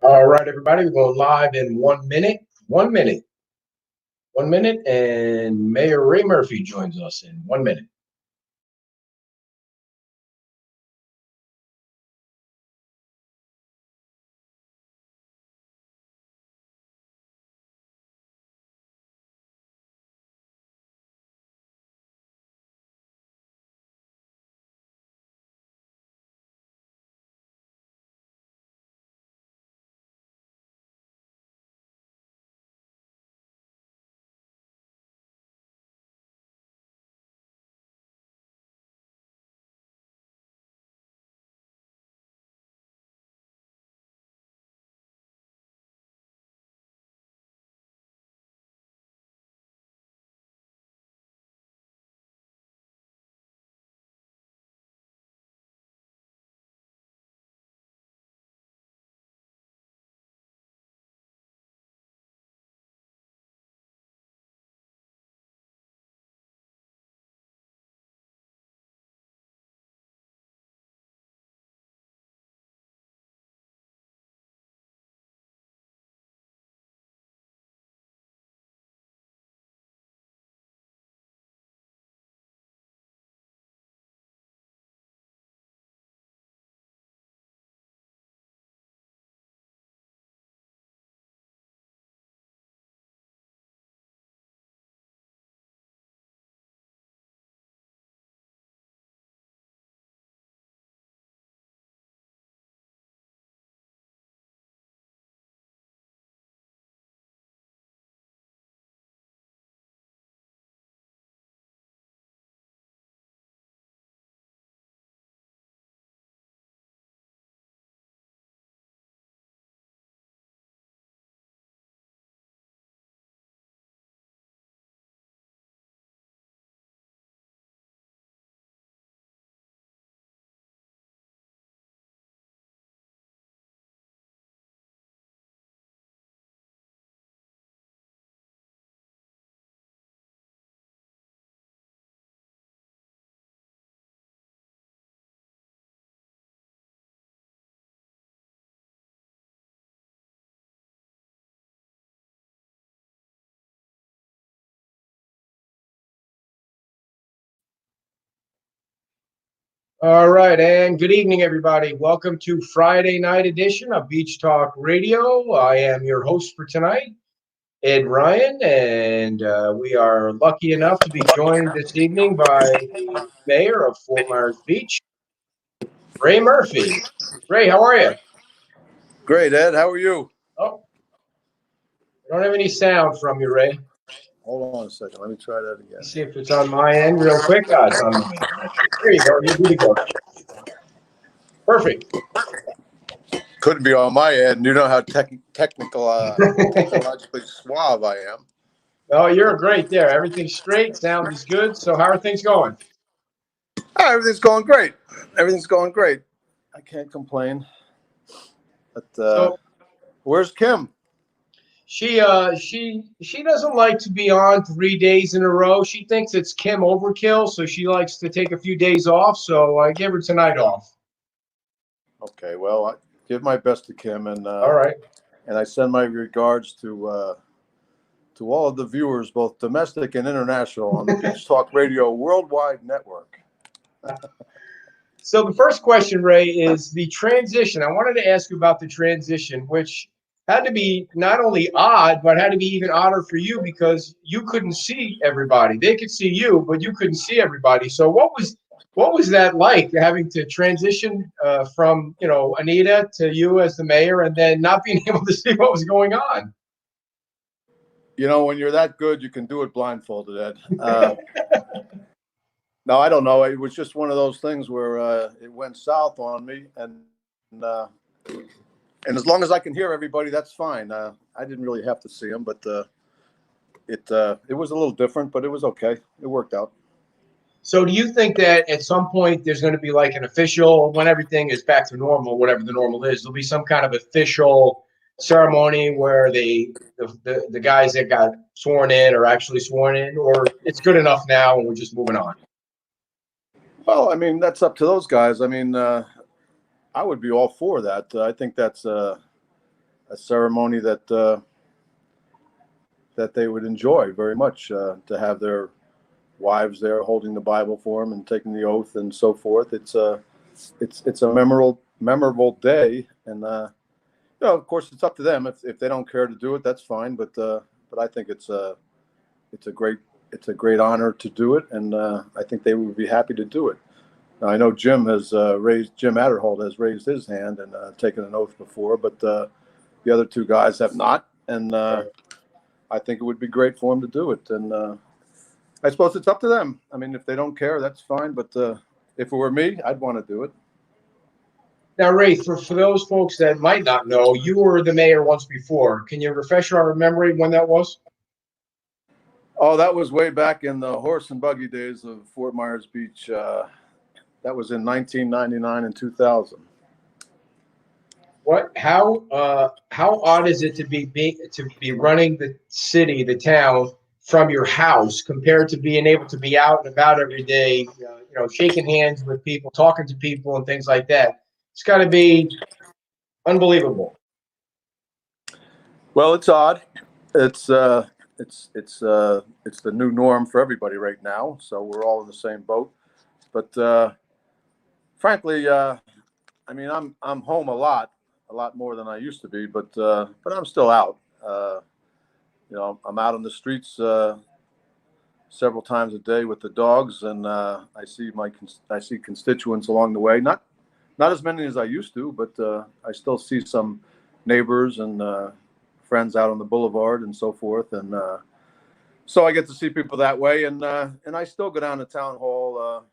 All right, everybody, we're going live in 1 minute. 1 minute. 1 minute, and Mayor Ray Murphy joins us in 1 minute. All right, and good evening, everybody. Welcome to Friday night edition of Beach Talk Radio. I am your host for tonight, Ed Ryan, and we are lucky enough to be joined this evening by the mayor of Fort Myers Beach, Ray Murphy. Ray, how are you? Great, Ed. How are you? Oh, I don't have any sound from you, Ray. Hold on a second. Let me try that again. Let's see if it's on my end real quick. It's on mine. There you go. You're good to go. Perfect. Couldn't be on my end. You know how technologically suave I am. Oh, you're great there. Everything's straight. Sound is good. So how are things going? Everything's going great. Everything's going great. I can't complain. But So where's Kim? she doesn't like to be on 3 days in a row. She thinks it's Kim overkill, so she likes to take a few days off. So I give her tonight off. Okay, well, I give my best to Kim, and All right. and I send my regards to all of the viewers, both domestic and international, on the Beach Talk Radio Worldwide Network. So the first question, Ray, is the transition. I wanted to ask you about the transition, which had to be not only odd, but had to be even odder for you because you couldn't see everybody. They could see you, but you couldn't see everybody. So what was that like, having to transition from Anita to you as the mayor, and then not being able to see what was going on? You know, when you're that good, you can do it blindfolded, Ed. No, I don't know. It was just one of those things where it went south on me, and as long as I can hear everybody, that's fine. I didn't really have to see them, but it was a little different, but it was okay. It worked out. So do you think that at some point there's going to be like an official, when everything is back to normal, whatever the normal is, there'll be some kind of official ceremony where the guys that got sworn in are actually sworn in, or it's good enough now and we're just moving on? Well, I mean, that's up to those guys. I mean, I would be all for that. I think that's a ceremony that that they would enjoy very much, to have their wives there holding the Bible for them and taking the oath and so forth. It's a memorable day, and of course, it's up to them. If they don't care to do it, that's fine. But I think it's a great honor to do it, and I think they would be happy to do it. Now, I know Jim Adderholt has raised his hand and taken an oath before, but the other two guys have not, and I think it would be great for them to do it. And I suppose it's up to them. I mean, if they don't care, that's fine. But if it were me, I'd want to do it. Now, Ray, for those folks that might not know, you were the mayor once before. Can you refresh our memory when that was? Oh, that was way back in the horse and buggy days of Fort Myers Beach. That was in 1999 and 2000. How odd is it to be running the city, the town, from your house compared to being able to be out and about every day, shaking hands with people, talking to people, and things like that? It's got to be unbelievable. Well, it's odd. It's the new norm for everybody right now. So we're all in the same boat. But frankly, I mean, I'm home a lot more than I used to be. But I'm still out. I'm out on the streets several times a day with the dogs, and I see constituents along the way. Not as many as I used to, but I still see some neighbors and friends out on the boulevard and so forth. And so I get to see people that way. And I still go down to town hall.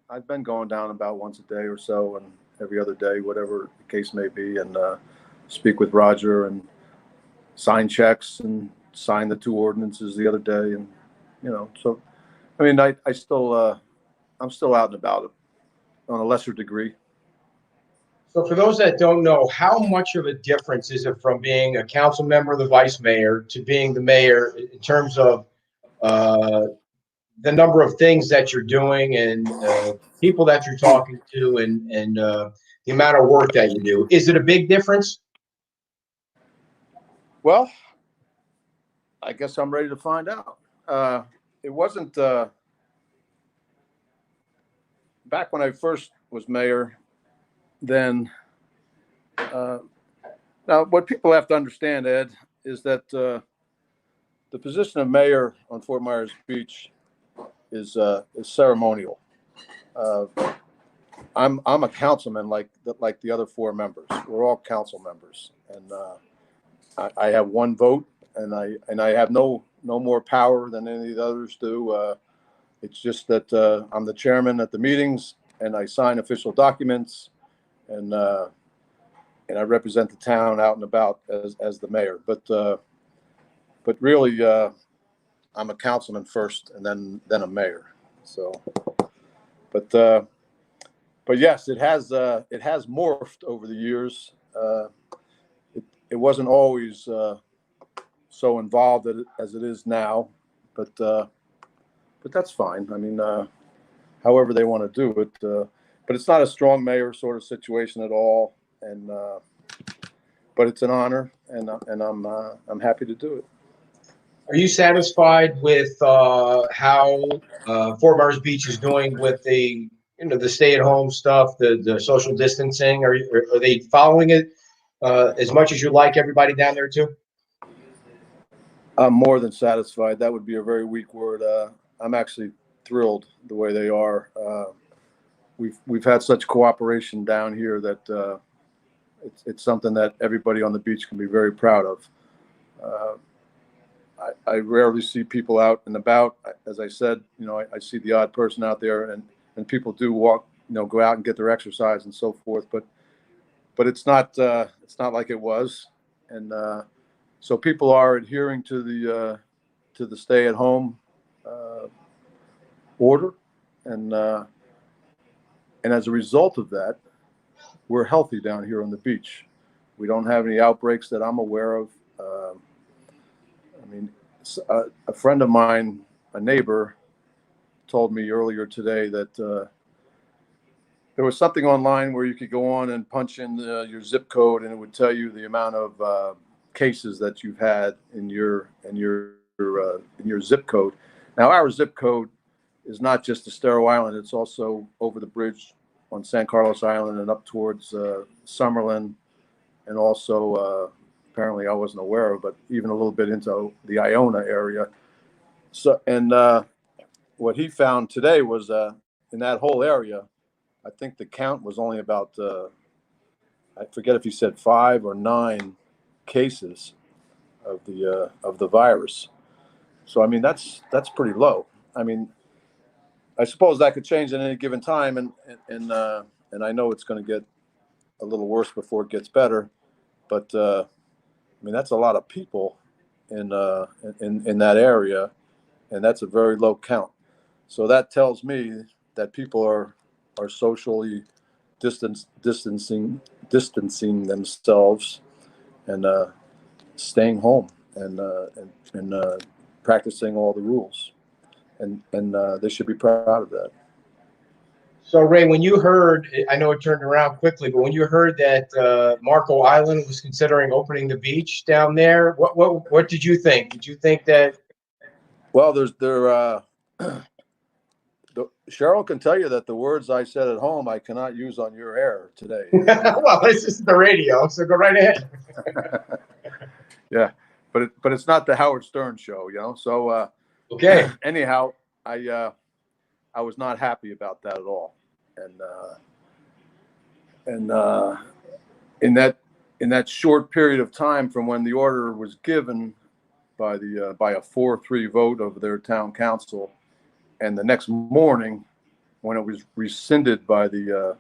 I've been going down about once a day or so, and every other day, whatever the case may be, and speak with Roger and sign checks and sign the 2 ordinances the other day. And, so, I mean, I'm still out and about it on a lesser degree. So for those that don't know, how much of a difference is it from being a council member, the vice mayor, to being the mayor in terms of the number of things that you're doing and people that you're talking to and the amount of work that you do? Is it a big difference? Well, I guess I'm ready to find out. It wasn't back when I first was mayor. Then, now what people have to understand, Ed, is that the position of mayor on Fort Myers Beach is ceremonial. I'm a councilman like the other 4 members. We're all council members, and I have 1 vote, and I have no more power than any of the others do. It's just that I'm the chairman at the meetings, and I sign official documents. And I represent the town out and about as the mayor, but really I'm a councilman first, and then a mayor. So, but yes, it has morphed over the years. It wasn't always so involved as it is now, but that's fine. I mean, however they want to do it. But it's not a strong mayor sort of situation at all, and but it's an honor, and I'm happy to do it. Are you satisfied with how Fort Myers Beach is doing with the stay-at-home stuff, the social distancing? Are they following it as much as you like everybody down there too? I'm more than satisfied. That would be a very weak word. I'm actually thrilled the way they are. We've had such cooperation down here that it's something that everybody on the beach can be very proud of. I rarely see people out and about. As I said, I see the odd person out there, and people do walk, go out and get their exercise and so forth. But it's not like it was, and so people are adhering to the stay-at-home order, and as a result of that, we're healthy down here on the beach. We don't have any outbreaks that I'm aware of. I mean, a friend of mine, a neighbor, told me earlier today that there was something online where you could go on and punch in your zip code, and it would tell you the amount of cases that you've had in your zip code. Now, our zip code is not just Estero Island; it's also over the bridge on San Carlos Island and up towards Summerlin, and also apparently I wasn't aware of, but even a little bit into the Iona area. So, and what he found today was in that whole area, I think the count was only about I forget if he said 5 or 9 cases of the virus. So I mean that's pretty low. I mean, I suppose that could change at any given time, and I know it's going to get a little worse before it gets better. But I mean that's a lot of people in that area, and that's a very low count. So that tells me that people are socially distancing themselves and staying home and practicing all the rules, and they should be proud of that. So Ray, when you heard, I know it turned around quickly, but when you heard that Marco Island was considering opening the beach down there, what did you think? Did you think that? Well, Cheryl can tell you that the words I said at home I cannot use on your air today. Well, this is the radio, so go right ahead. Yeah, but it's not the Howard Stern show, you know. So okay. Anyhow, I was not happy about that at all, and in that short period of time from when the order was given by a 4-3 vote of their town council, and the next morning when it was rescinded by the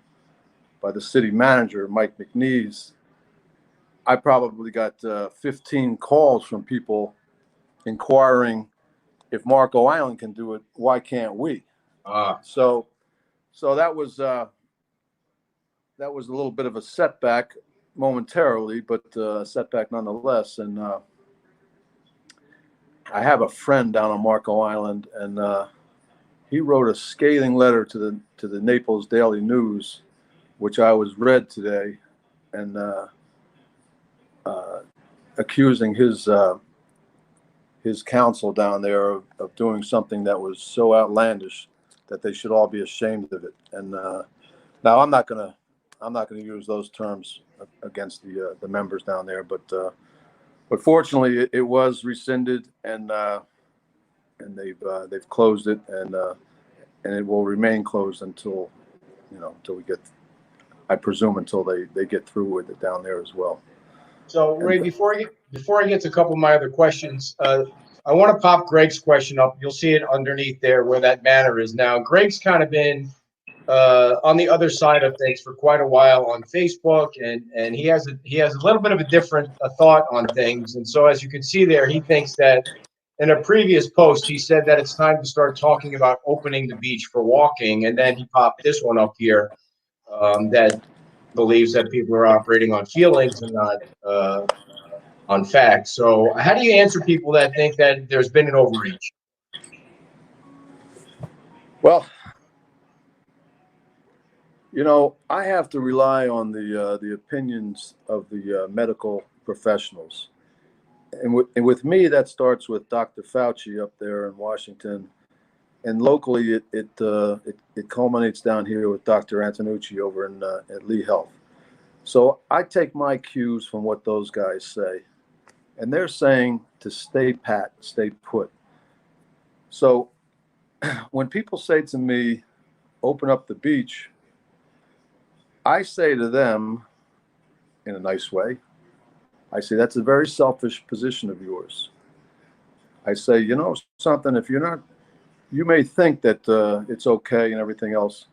city manager, Mike McNeese, I probably got 15 calls from people inquiring, if Marco Island can do it, why can't we? So that was a little bit of a setback momentarily, but a setback nonetheless. And I have a friend down on Marco Island, and he wrote a scathing letter to the Naples Daily News, which I was read today, and accusing his council down there of doing something that was so outlandish that they should all be ashamed of it. And now I'm not gonna use those terms against the members down there, but fortunately it was rescinded, and they've closed it, and it will remain closed until we get, I presume, until they get through with it down there as well. So Ray, before I get to a couple of my other questions, I want to pop Greg's question up. You'll see it underneath there where that banner is now. Greg's kind of been on the other side of things for quite a while on Facebook, and he has a little bit of a different thought on things. And so, as you can see there, he thinks that in a previous post he said that it's time to start talking about opening the beach for walking, and then he popped this one up here that believes that people are operating on feelings and not on facts. So how do you answer people that think that there's been an overreach? Well, I have to rely on the opinions of the medical professionals, and with me that starts with Dr. Fauci up there in Washington, and locally it culminates down here with Dr. Antonucci over at Lee Health. So I take my cues from what those guys say, and they're saying to stay pat, stay put. So when people say to me, open up the beach, I say to them in a nice way, I say, that's a very selfish position of yours. I say, something, if you're not, you may think that it's okay and everything else.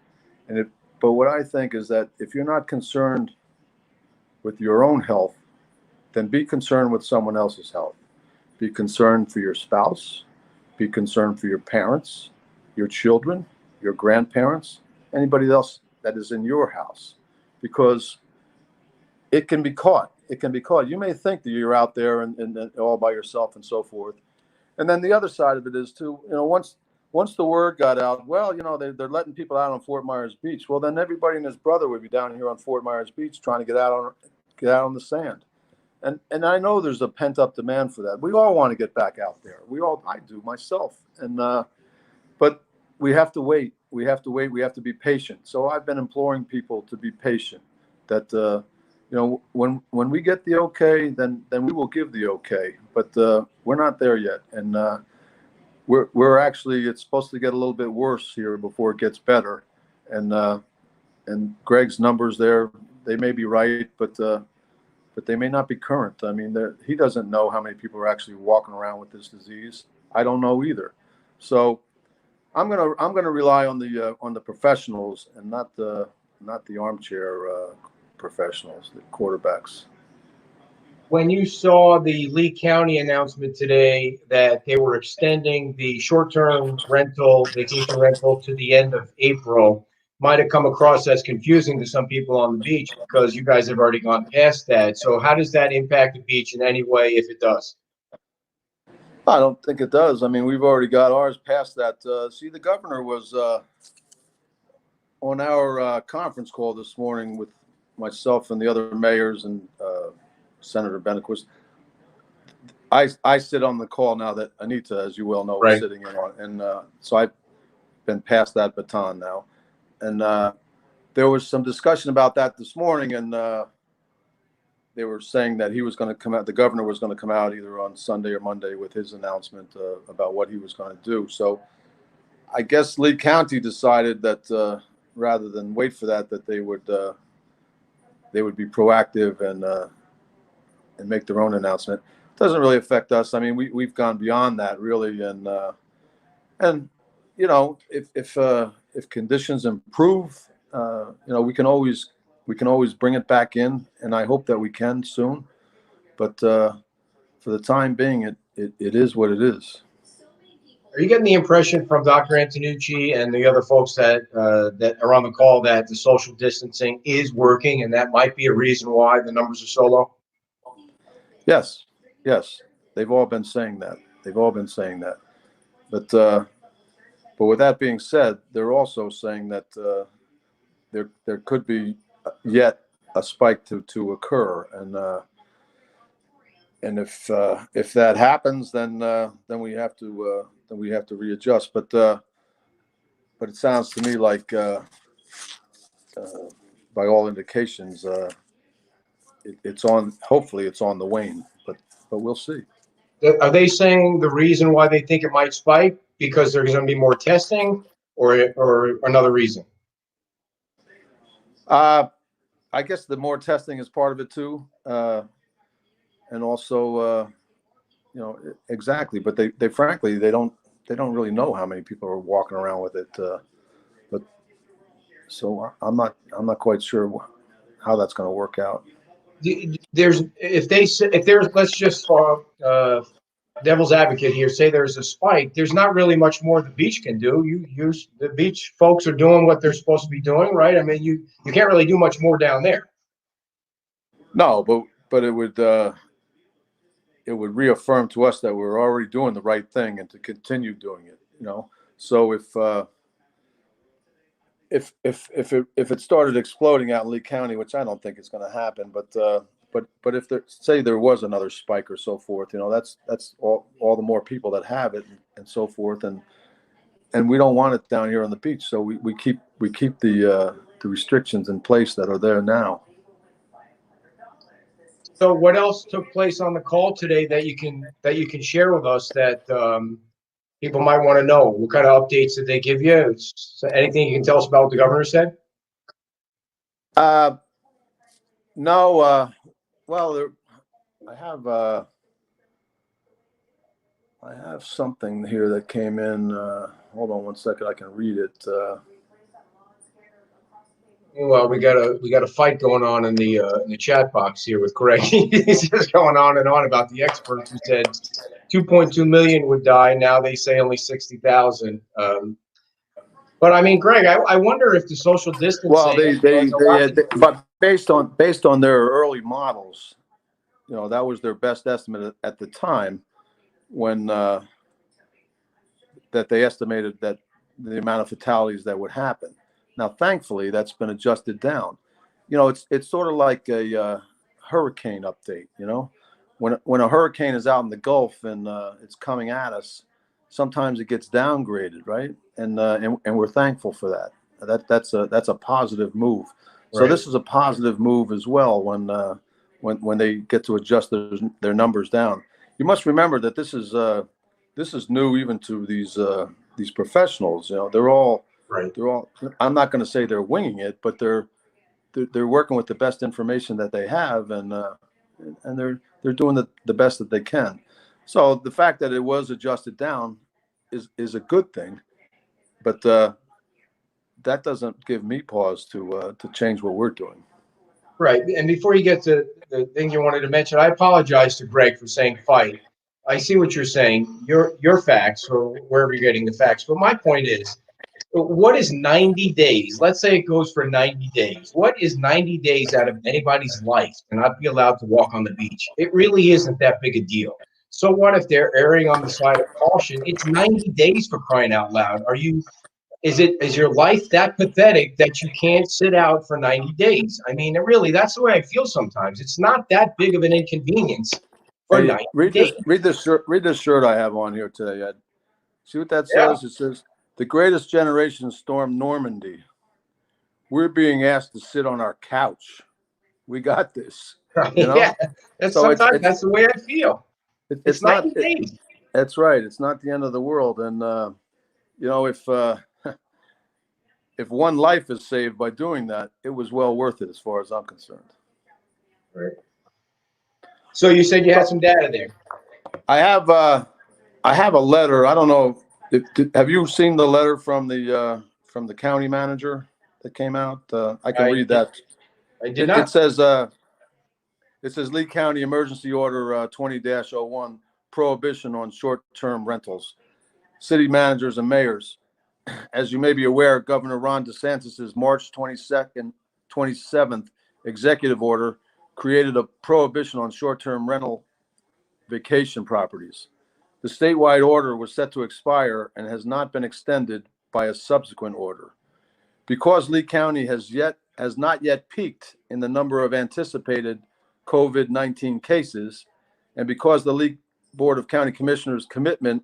But what I think is that if you're not concerned with your own health, then be concerned with someone else's health. Be concerned for your spouse, be concerned for your parents, your children, your grandparents, anybody else that is in your house, because it can be caught. It can be caught. You may think that you're out there and all by yourself and so forth. And then the other side of it is too, once the word got out, well, they're letting people out on Fort Myers Beach. Well, then everybody and his brother would be down here on Fort Myers Beach trying to get out on the sand. And I know there's a pent up demand for that. We all want to get back out there. I do myself. And but we have to wait. We have to wait. We have to be patient. So I've been imploring people to be patient. That when we get the okay, then we will give the okay. But we're not there yet, and we're actually, it's supposed to get a little bit worse here before it gets better. And Greg's numbers there, they may be right, but they may not be current. I mean, he doesn't know how many people are actually walking around with this disease. I don't know either. So I'm gonna rely on the professionals and not the armchair professionals, the quarterbacks. When you saw the Lee County announcement today that they were extending the short-term vacation rental to the end of April, might have come across as confusing to some people on the beach because you guys have already gone past that. So how does that impact the beach in any way, if it does? I don't think it does. I mean, we've already got ours past that. See, the governor was on our conference call this morning with myself and the other mayors and Senator Bennequist. I sit on the call now that Anita, as you well know, is sitting in on, and so I've been past that baton now. And there was some discussion about that this morning, and they were saying that he was going to come out. The governor was going to come out either on Sunday or Monday with his announcement about what he was going to do. So I guess Lee County decided that rather than wait for that they would be proactive and make their own announcement. It doesn't really affect us. I mean, we've gone beyond that really, and you know, if conditions improve, we can always bring it back in, and I hope that we can soon. But for the time being, it is what it is. Are you getting the impression from Dr. Antonucci and the other folks that are on the call that the social distancing is working, and that might be a reason why the numbers are so low? Yes, they've all been saying that. But with that being said, they're also saying that there could be yet a spike to occur, and if that happens, then we have to readjust. But it sounds to me like by all indications, it's on. Hopefully, it's on the wane. But we'll see. Are they saying the reason why they think it might spike because there's going to be more testing, or another reason? I guess the more testing is part of it too, and also, exactly. But they frankly they don't really know how many people are walking around with it. But so I'm not quite sure how that's going to work out. If there's let's just devil's advocate here, say there's a spike, there's not really much more the beach can do. The beach folks are doing what they're supposed to be doing, right? I mean, you can't really do much more down there. No, but it would reaffirm to us that we're already doing the right thing and to continue doing it. So if it started exploding out in Lee County, which I don't think it's going to happen, but if there was another spike or so forth, that's all the more people that have it and so forth, and we don't want it down here on the beach, so we keep the restrictions in place that are there now. So what else took place on the call today that you can share with us that people might want to know? What kind of updates did they give you? Anything you can tell us about what the governor said? No. Well, I have something here that came in. Hold on one second. I can read it. Well, we got a fight going on in the chat box here with Craig. He's just going on and on about the experts who said 2.2 million would die. Now they say only 60,000. But I mean, Greg, I wonder if the social distancing. Well, but based on their early models, that was their best estimate at the time when that they estimated that the amount of fatalities that would happen. Now, thankfully, that's been adjusted down. It's sort of like a hurricane update. You know, when a hurricane is out in the Gulf and it's coming at us, sometimes it gets downgraded, right? And we're thankful for that. That's a positive move. So Right. this is a positive move as well when they get to adjust their numbers down. You must remember that this is new even to these professionals. You know, Right. they're all. I'm not going to say they're winging it, but they're working with the best information that they have, and they're doing the best that they can. So the fact that it was adjusted down is a good thing, but that doesn't give me pause to change what we're doing. Right. And before you get to the thing you wanted to mention, I apologize to Greg for saying fight. I see what you're saying, your facts, or wherever you're getting the facts. But my point is, what is 90 days? Let's say it goes for 90 days. What is 90 days out of anybody's life to not be allowed to walk on the beach? It really isn't that big a deal. So what if they're erring on the side of caution? It's 90 days, for crying out loud. Is your life that pathetic that you can't sit out for 90 days? I mean, that's the way I feel sometimes. It's not that big of an inconvenience for Hey, 90 read days. this. Read this shirt I have on here today, Ed. See what that Yeah. says? It says, "The greatest generation stormed Normandy. We're being asked to sit on our couch. We got this." You Yeah. know. That's So sometimes that's the way I feel. It's it's not. 90 days. That's right. It's not the end of the world. And you know, if one life is saved by doing that, it was well worth it, as far as I'm concerned. Right. So you said you had some data there. I have a letter. I don't know. Have you seen the letter from the county manager that came out? I can I read did, that. I did It not. says Lee County Emergency Order 20-01, prohibition on short-term rentals. City managers and mayors. As you may be aware, Governor Ron DeSantis' March 22nd, 27th executive order created a prohibition on short-term rental vacation properties. The statewide order was set to expire and has not been extended by a subsequent order. Because Lee County has not yet peaked in the number of anticipated COVID-19 cases, and because the Lee Board of County Commissioners' commitment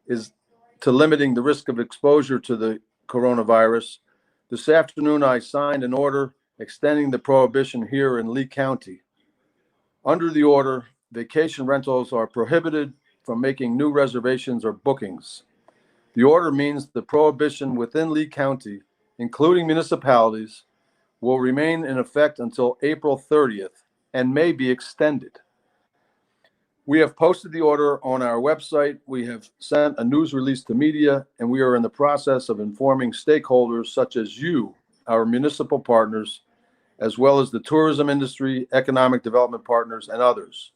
is to limiting the risk of exposure to the coronavirus, this afternoon I signed an order extending the prohibition here in Lee County. Under the order, vacation rentals are prohibited from making new reservations or bookings. The order means the prohibition within Lee County, including municipalities, will remain in effect until April 30th and may be extended. We have posted the order on our website. We have sent a news release to media, and we are in the process of informing stakeholders such as you, our municipal partners, as well as the tourism industry, economic development partners, and others.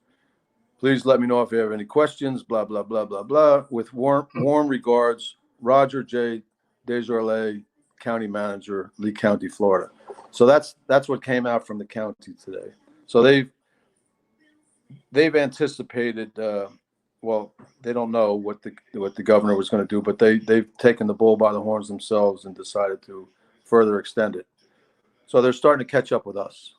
Please let me know if you have any questions, blah, blah, blah, blah, blah. With warm regards, Roger J. Desjardins, County Manager, Lee County, Florida. So that's what came out from the county today. So they've anticipated, well, they don't know what the governor was going to do, but they've taken the bull by the horns themselves and decided to further extend it. So they're starting to catch up with us.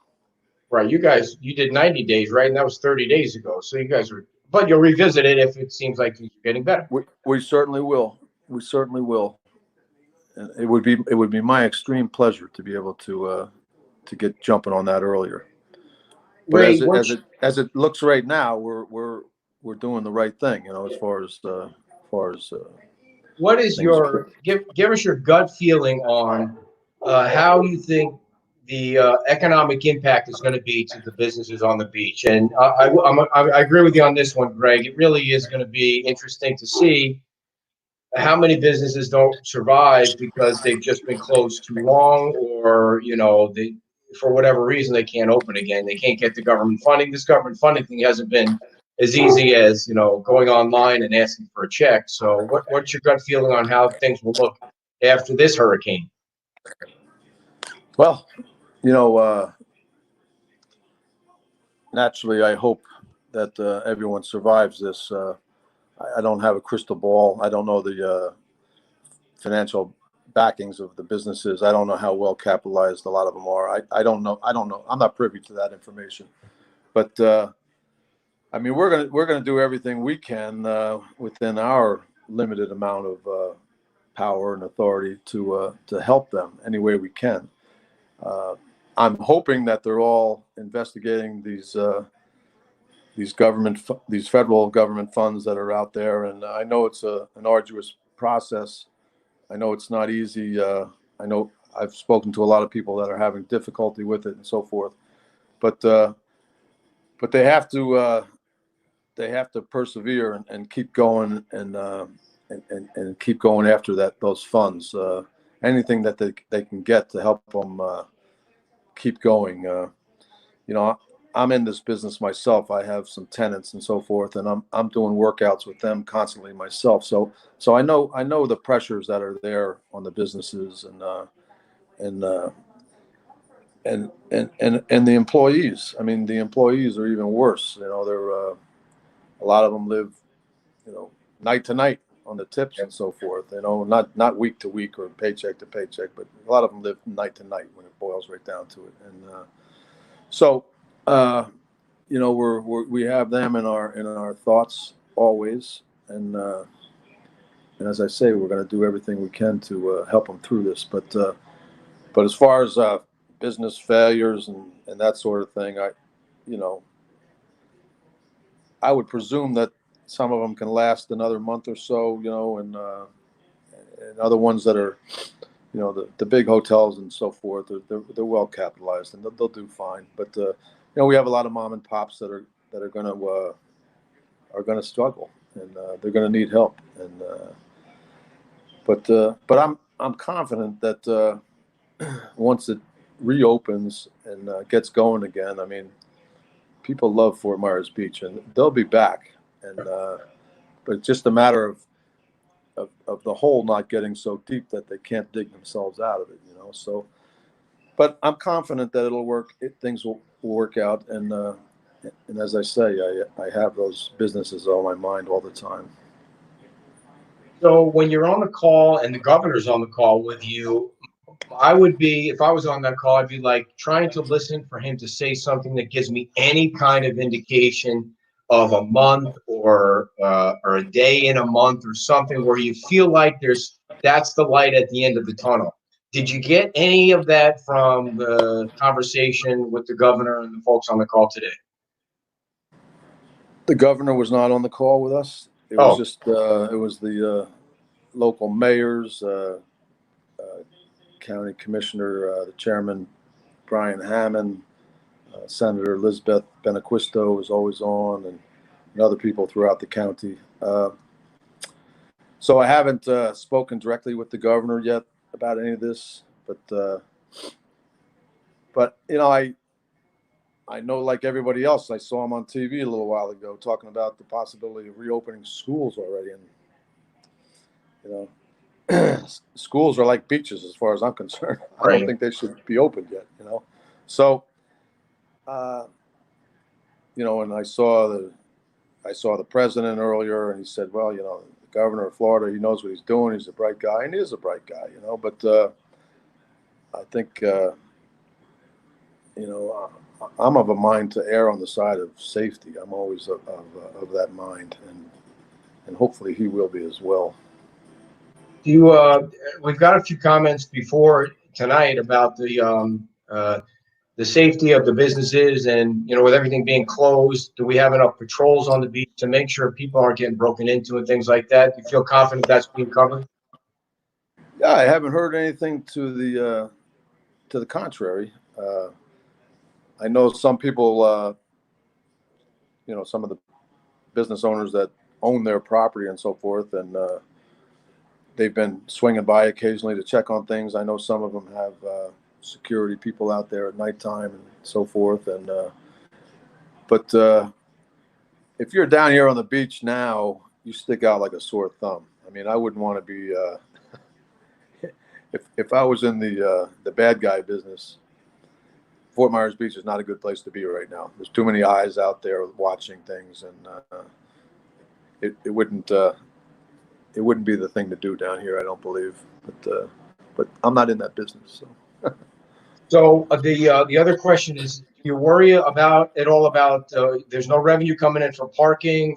Right. You did 90 days, right? And that was 30 days ago. So you guys but you'll revisit it if it seems like it's getting better. We certainly will. We certainly will. And it would be my extreme pleasure to be able to get jumping on that earlier. But Ray, as it looks right now, we're doing the right thing, you know, as far as what is things. give us your gut feeling on how you think the economic impact is going to be to the businesses on the beach? And I agree with you on this one, Greg. It really is going to be interesting to see how many businesses don't survive because they've just been closed too long, or they, for whatever reason, they can't open again. They can't get the government funding. This government funding thing hasn't been as easy as going online and asking for a check. So what's your gut feeling on how things will look after this hurricane? Well, naturally, I hope that everyone survives this. I don't have a crystal ball. I don't know the financial backings of the businesses. I don't know how well capitalized a lot of them are. I don't know. I'm not privy to that information. But I mean, we're gonna do everything we can within our limited amount of power and authority to help them any way we can. I'm hoping that they're all investigating these federal government funds that are out there, and I know it's an arduous process. I know it's not easy. I know I've spoken to a lot of people that are having difficulty with it and so forth, but they have to persevere and keep going and keep going after those funds. Anything that they can get to help them keep going. You know, I'm in this business myself. I have some tenants and so forth, and I'm doing workouts with them constantly myself. So I know the pressures that are there on the businesses and the employees. I mean, the employees are even worse. You know, they're a lot of them live, you know, night to night on the tips and so forth. You know, not week to week or paycheck to paycheck, but a lot of them live night to night when it boils right down to it. And so, you know, we have them in our thoughts always, and as I say, we're going to do everything we can to help them through this. But as far as business failures and that sort of thing, you know, I would presume that some of them can last another month or so, you know, and other ones that are, you know, the big hotels and so forth, they're well capitalized and they'll do fine. But you know, we have a lot of mom and pops that are going to struggle, and they're going to need help. And but I'm confident that once it reopens and gets going again, I mean, people love Fort Myers Beach, and they'll be back. And but it's just a matter of the hole not getting so deep that they can't dig themselves out of it, you know. So, but I'm confident that it'll work. Things will work out, and as I say, I have those businesses on my mind all the time. So when you're on the call and the governor's on the call with you, I would be, if I was on that call, I'd be like trying to listen for him to say something that gives me any kind of indication of a month or a day in a month or something where you feel like that's the light at the end of the tunnel. Did you get any of that from the conversation with the governor and the folks on the call today? The governor was not on the call with us. It was just it was the local mayors, county commissioner, the chairman, Brian Hammond, Senator Elizabeth Benaquisto was always on, and other people throughout the county. So I haven't spoken directly with the governor yet about any of this, but you know, I know, like everybody else, I saw him on TV a little while ago talking about the possibility of reopening schools already, and you know, schools are like beaches as far as I'm concerned. I don't think they should be opened yet, you know. So, you know, and I saw the president earlier, and he said, well, you know, the governor of Florida, he knows what he's doing. He's a bright guy, and he is a bright guy, you know. But I think, you know, I'm of a mind to err on the side of safety. I'm always of that mind, and hopefully he will be as well. We've got a few comments before tonight about the safety of the businesses, and you know, with everything being closed, do we have enough patrols on the beach to make sure people aren't getting broken into and things like that? Do you feel confident that's being covered? Yeah, I haven't heard anything to the contrary. I know some people, you know, some of the business owners that own their property and so forth, and they've been swinging by occasionally to check on things. I know some of them have security people out there at nighttime and so forth. And but if you're down here on the beach now, you stick out like a sore thumb. I mean, I wouldn't want to be if I was in the bad guy business. Fort Myers Beach is not a good place to be right now. There's too many eyes out there watching things, and it wouldn't be the thing to do down here, I don't believe. But I'm not in that business. So So the other question is, you worry about it all about there's no revenue coming in from parking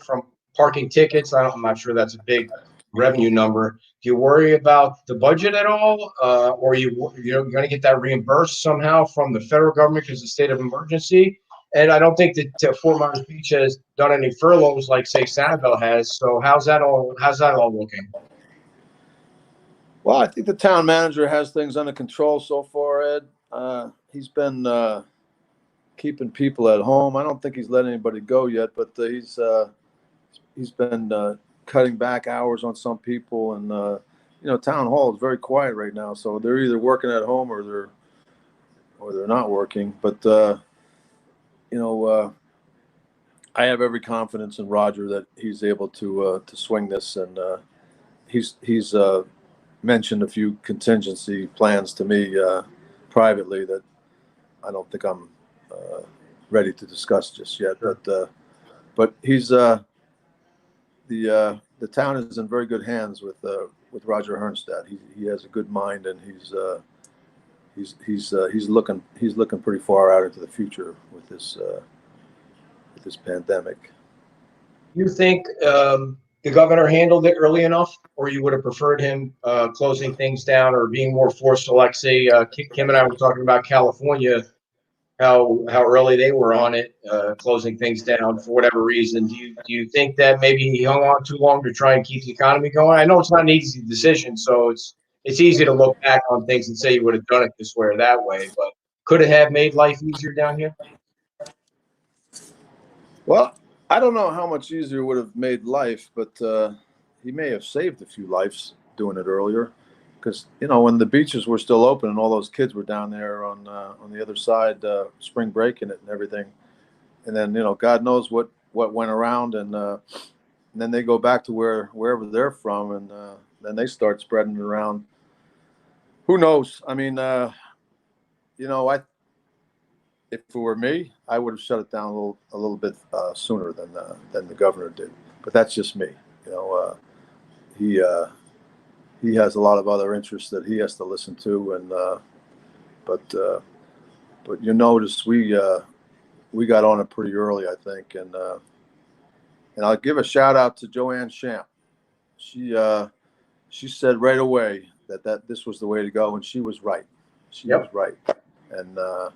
tickets? I'm not sure that's a big revenue number. Do you worry about the budget at all, or you're going to get that reimbursed somehow from the federal government because of the state of emergency? And I don't think that Fort Myers Beach has done any furloughs like say Sanibel has. So how's that all looking? Well, I think the town manager has things under control so far, Ed. He's been keeping people at home. I don't think he's let anybody go yet, but he's been cutting back hours on some people, and town hall is very quiet right now, so they're either working at home or they're not working. But I have every confidence in Roger that he's able to swing this, and he's mentioned a few contingency plans to me privately that I don't think I'm ready to discuss just yet. But he's the town is in very good hands with Roger Hernstadt. He has a good mind, and he's looking pretty far out into the future with this pandemic. You think the governor handled it early enough, or you would have preferred him closing things down or being more forceful? Like say Kim and I were talking about California, how early they were on it, closing things down for whatever reason. Do you think that maybe he hung on too long to try and keep the economy going? I know it's not an easy decision, so it's easy to look back on things and say you would have done it this way or that way, but could it have made life easier down here? Well, I don't know how much easier it would have made life, but he may have saved a few lives doing it earlier. Because when the beaches were still open and all those kids were down there on the other side, spring breaking it and everything, and then God knows what went around, and then they go back to wherever they're from, and then they start spreading it around. Who knows? I mean, if it were me, I would have shut it down a little bit sooner than the governor did. But that's just me. He has a lot of other interests that he has to listen to, and but you notice we got on it pretty early, I think, and I'll give a shout out to Joanne Champ. She said right away that this was the way to go, and she was right. She was right, and I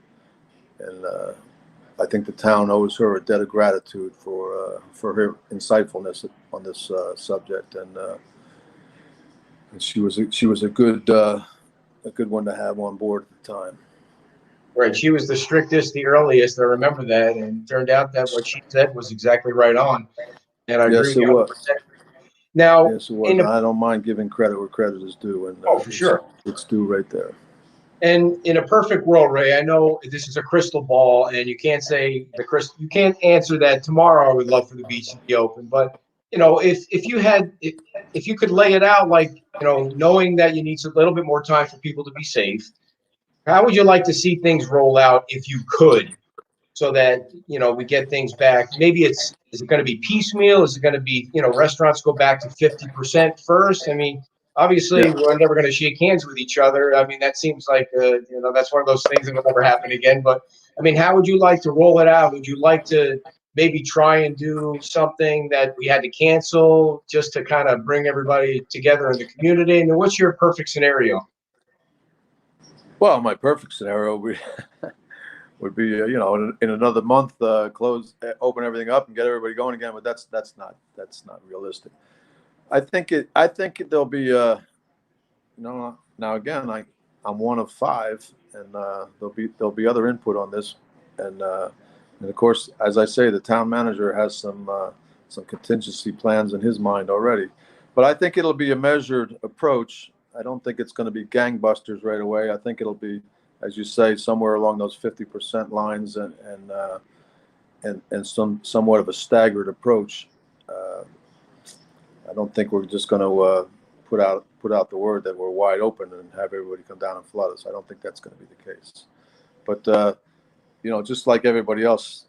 think the town owes her a debt of gratitude for her insightfulness on this subject, and she was a good one to have on board at the time. Right, she was the strictest, the earliest. I remember that, and it turned out that what she said was exactly right on. And I agree. Yes, it was. Now, yes, it was. I don't mind giving credit where credit is due, and for sure, it's due right there. And in a perfect world, Ray, I know this is a crystal ball, and you can't you can't answer that tomorrow. I would love for the beach to be open, but if you could lay it out, like knowing that you need a little bit more time for people to be safe, how would you like to see things roll out if you could, so that we get things back? Maybe is it going to be piecemeal? Is it going to be restaurants go back to 50% first? I mean, obviously, we're never going to shake hands with each other. I mean, that seems like that's one of those things that will never happen again. But I mean, how would you like to roll it out? Would you like to maybe try and do something that we had to cancel just to kind of bring everybody together in the community? And what's your perfect scenario? Well, my perfect scenario would be in another month, open everything up and get everybody going again. But that's not realistic. I think there'll be now again, I'm one of five, and there'll be other input on this, and of course, as I say, the town manager has some contingency plans in his mind already. But I think it'll be a measured approach. I don't think it's going to be gangbusters right away. I think it'll be, as you say, somewhere along those 50% lines, and somewhat of a staggered approach. I don't think we're just going to put out the word that we're wide open and have everybody come down and flood us. I don't think that's going to be the case. But just like everybody else,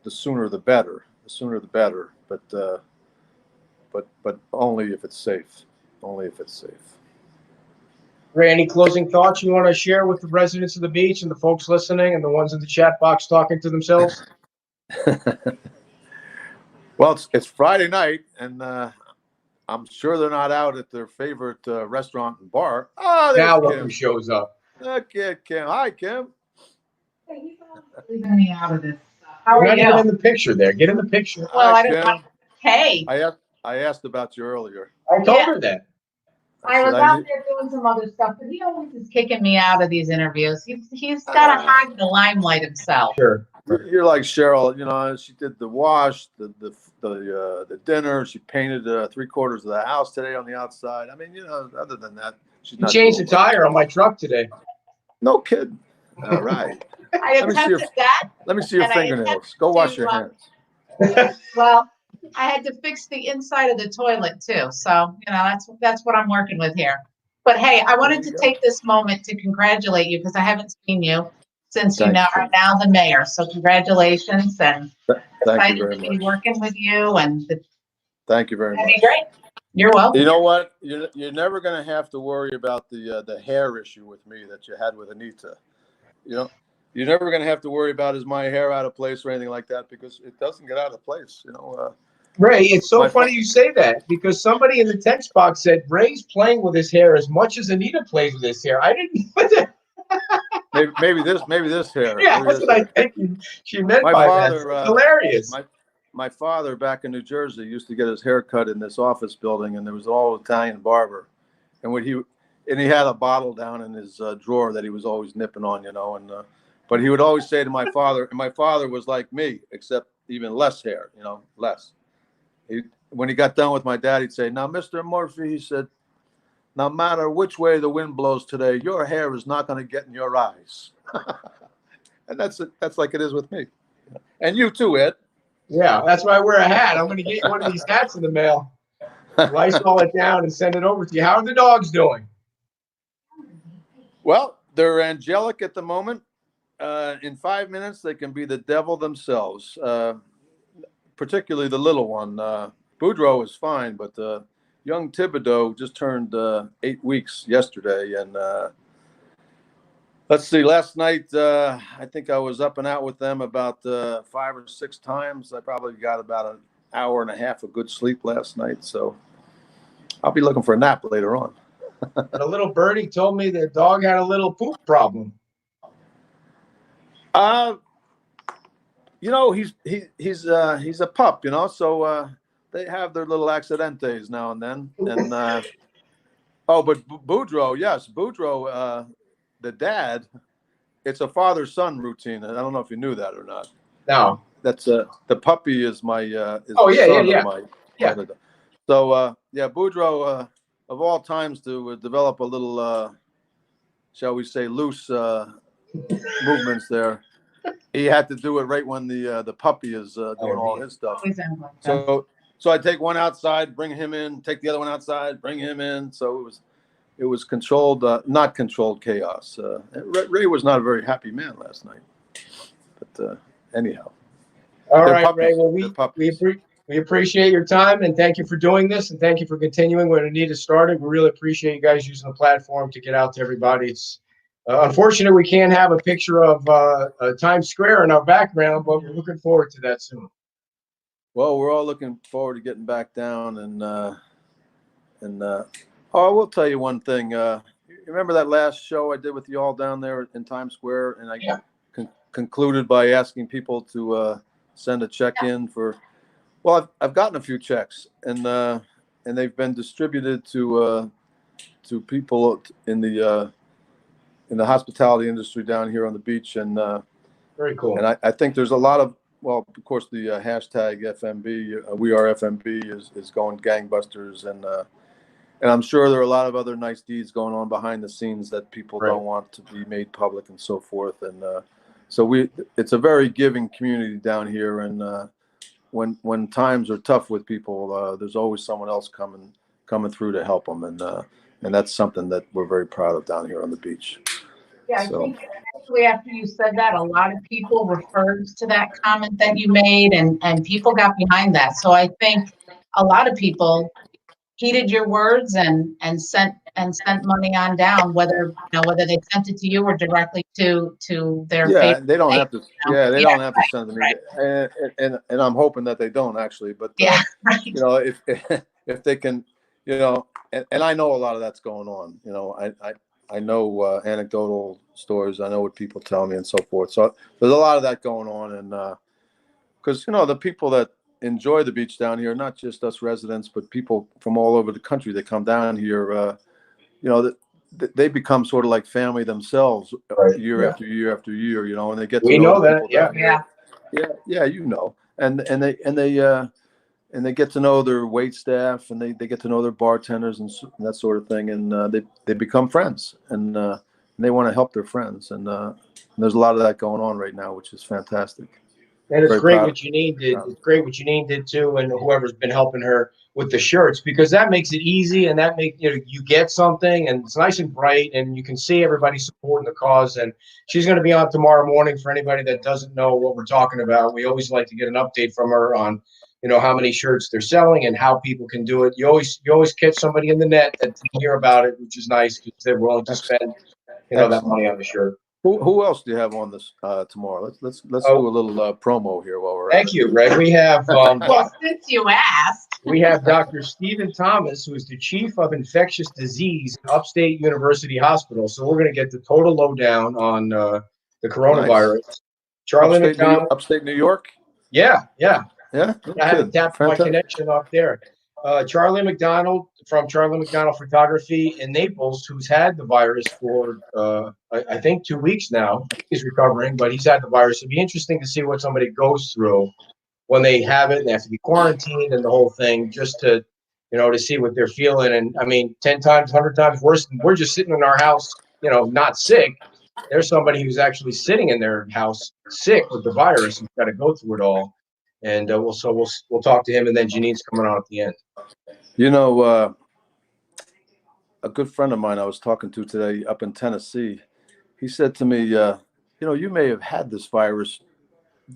the sooner the better. The sooner the better. But only if it's safe. Only if it's safe. Ray, any closing thoughts you want to share with the residents of the beach and the folks listening and the ones in the chat box talking to themselves? Well, it's Friday night, and I'm sure they're not out at their favorite restaurant and bar. Oh, there's Now look Kim. who shows up. Look at Kim. Hi, Kim. Hey, you guys are leaving me out of this stuff. How You're are not even in you? the picture there. Get in the picture. Well, Hi, I don't Kim. want. Hey, I asked about you earlier. I told Yeah. her that. I said was out there doing some other stuff, but he always is kicking me out of these interviews. He's got to hide the limelight himself. Sure. You're like Cheryl. You know, she did the wash, the dinner. She painted 3/4 of the house today on the outside. I mean, you know, other than that, she's You not. changed the doing much. tire on my truck today. No kidding. All right. I Let me see your- attempted that. Let me see your And I fingernails. Go wash to, your hands. Well, I had to fix the inside of the toilet too. So, you know, that's what I'm working with here. But hey, I wanted to There you go. take this moment to congratulate you because I haven't seen you since you Thanks, now Kim. are now the mayor. So congratulations and Thank excited you very to be much. working with you and Thank you very that'd be much. great. You're welcome. You know what? You're never going to have to worry about the hair issue with me that you had with Anita. You know, you're never going to have to worry about is my hair out of place or anything like that because it doesn't get out of place. You know. Ray, it's so My- funny you say that because somebody in the text box said Ray's playing with his hair as much as Anita plays with his hair. I didn't. maybe this hair. Yeah, Maybe that's this what I hair. think she meant My by father, that. It's hilarious. My father back in New Jersey used to get his hair cut in this office building, and there was an all Italian barber, and he had a bottle down in his drawer that he was always nipping on, you know, and but he would always say to my father, and my father was like me, except even less hair, you know, less. When he got done with my dad, he'd say, "Now, Mr. Murphy," he said, "no matter which way the wind blows today, your hair is not going to get in your eyes." And that's like it is with me, and you too, Ed. Yeah, that's why I wear a hat. I'm going to get you one of these hats in the mail. Lysol it down and send it over to you. How are the dogs doing? Well, they're angelic at the moment. In 5 minutes, they can be the devil themselves. Particularly the little one. Boudreaux is fine, but young Thibodeau just turned 8 weeks yesterday. And let's see, last night, I think I was up and out with them about 5 or 6 times. I probably got about an hour and a half of good sleep last night. So I'll be looking for a nap later on. The little birdie told me the dog had a little poop problem. You know, he's a pup, you know, so they have their little accidentes now and then. And but Boudreaux, yes, Boudreaux, the dad, it's a father-son routine. And I don't know if you knew that or not. No. That's the puppy is my Oh, yeah, son yeah, of my yeah. So yeah, Boudreaux of all times to develop a little shall we say loose movements there. He had to do it right when the puppy is doing all his stuff. Always am like that. So I take one outside, bring him in, take the other one outside, bring him in. So it was controlled, not controlled chaos. Ray was not a very happy man last night. But anyhow. All They're right, puppies. Ray. Well, They're puppies. we appreciate your time and thank you for doing this and thank you for continuing when Anita started. We really appreciate you guys using the platform to get out to everybody. It's unfortunate we can't have a picture of Times Square in our background, but we're looking forward to that soon. Well, we're all looking forward to getting back down and I will tell you one thing. You remember that last show I did with you all down there in Times Square, and I concluded by asking people to send a check in for. Well, I've gotten a few checks, and they've been distributed to people in the hospitality industry down here on the beach, and Very cool. and I think there's a lot of, well, of course, the hashtag FMB, we are FMB is going gangbusters, and I'm sure there are a lot of other nice deeds going on behind the scenes that people Right. don't want to be made public and so forth. And so it's a very giving community down here. And when times are tough with people, there's always someone else coming through to help them. And that's something that we're very proud of down here on the beach. Yeah, I So- think actually after you said that, a lot of people referred to that comment that you made and people got behind that. So I think a lot of people heeded your words and sent money on down, whether, whether they sent it to you or directly to their Yeah, favorite. they don't have to. Yeah, they Yeah, don't have to send me. right. And I'm hoping that they don't actually. But Yeah, right. if if they can, and I know a lot of that's going on. I know anecdotal stories. I know what people tell me and so forth. So there's a lot of that going on, and because the people that enjoy the beach down here, not just us residents, but people from all over the country that come down here. They become sort of like family themselves Right. year Yeah. after year after year, and they get to We know know the that. people Yeah. down here. Yeah, and they get to know their wait staff, and they get to know their bartenders and that sort of thing, and they become friends, and they want to help their friends, and there's a lot of that going on right now, which is fantastic. And it's Very great proud what of Janine did. proud. It's great what Janine did too, and whoever's been helping her with the shirts, because that makes it easy, and that make you get something, and it's nice and bright, and you can see everybody supporting the cause. And she's going to be on tomorrow morning for anybody that doesn't know what we're talking about. We always like to get an update from her on, how many shirts they're selling and how people can do it. You always catch somebody in the net that didn't hear about it, which is nice because they're willing to spend that Excellent. money on the shirt. Who else do you have on this tomorrow? Let's do a little promo here while we're at Thank it. you, Red. We have Well, since you asked. we have Dr. Stephen Thomas, who is the chief of infectious disease at Upstate University Hospital. So we're going to get the total lowdown on the coronavirus. Nice. Charlie McDonald. Upstate New York. Yeah. Yeah. I haven't tapped my connection up there. Charlie McDonald from Charlie McDonald Photography in Naples, who's had the virus for, I think 2 weeks now. He's recovering, but he's had the virus. It'd be interesting to see what somebody goes through when they have it and they have to be quarantined and the whole thing, just to, to see what they're feeling. And I mean, 10 times, 100 times worse than we're just sitting in our house, not sick. There's somebody who's actually sitting in their house sick with the virus and got to go through it all. And we'll talk to him, and then Janine's coming on at the end. A good friend of mine I was talking to today up in Tennessee, he said to me, you may have had this virus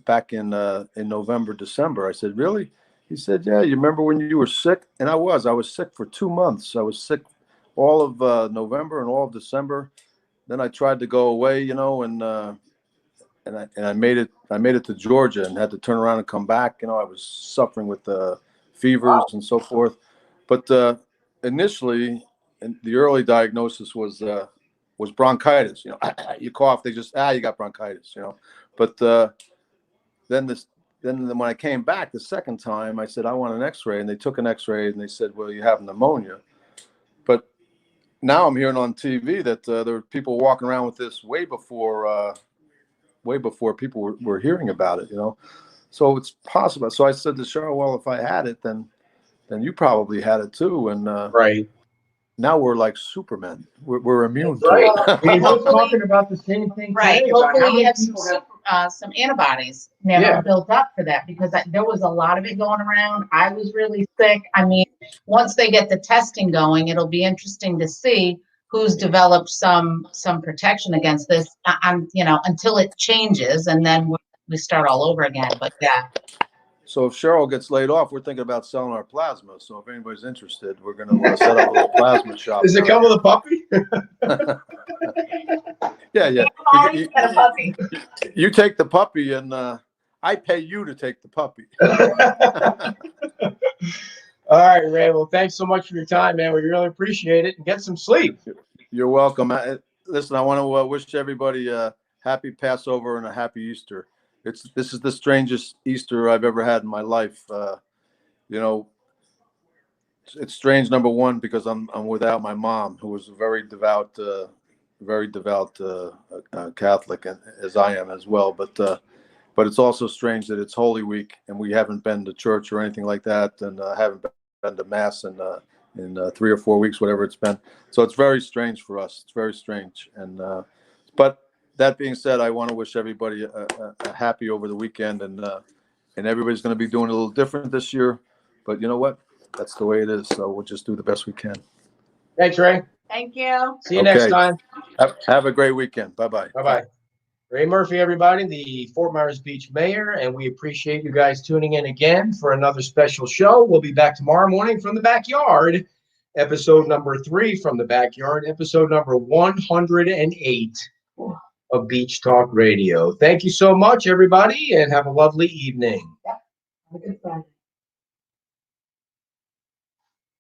back in November, December. I said, really? He said, yeah. You remember when you were sick? And I was sick for 2 months. I was sick all of November and all of December. Then I tried to go away, and I made it to Georgia and had to turn around and come back. I was suffering with fevers and so forth. But initially, the early diagnosis was bronchitis. You cough, they just you got bronchitis. But then when I came back the second time, I said I want an X-ray, and they took an X-ray and they said, well, you have pneumonia. But now I'm hearing on TV that there are people walking around with this way before people were hearing about it, so it's possible. So I said to Cheryl, well, if I had it, then you probably had it too. And right now we're like Supermen. We're immune to right. it. We were talking about the same thing. Right. Today, about how Hopefully you many have people some antibodies Yeah. built up for that, because there was a lot of it going around. I was really sick. I mean, once they get the testing going, it'll be interesting to see who's developed some protection against this. Until it changes, and then we start all over again. But yeah. So if Cheryl gets laid off, we're thinking about selling our plasma. So if anybody's interested, we're going to set up a little plasma shop. Does it come with a puppy? Yeah. Always got a puppy. You take the puppy, and I pay you to take the puppy. All right, Ray. Well, thanks so much for your time, man. We really appreciate it. And get some sleep. You're welcome. Listen, I want to wish everybody a happy Passover and a happy Easter. This is the strangest Easter I've ever had in my life. It's strange, number one, because I'm without my mom, who was a very devout Catholic, as I am as well. But it's also strange that it's Holy Week and we haven't been to church or anything like that, and haven't been to Mass in 3 or 4 weeks, whatever it's been. So it's very strange for us. It's very strange. And but that being said, I want to wish everybody a happy over the weekend, and everybody's going to be doing a little different this year. But you know what? That's the way it is. So we'll just do the best we can. Thanks, Ray. Thank you. See you next time. Have a great weekend. Bye-bye. Bye-bye. Ray Murphy, everybody, the Fort Myers Beach mayor, and we appreciate you guys tuning in again for another special show. We'll be back tomorrow morning from the backyard. Episode number 3 from the backyard, episode number 108 of Beach Talk Radio. Thank you so much, everybody, and have a lovely evening. Have a good Friday.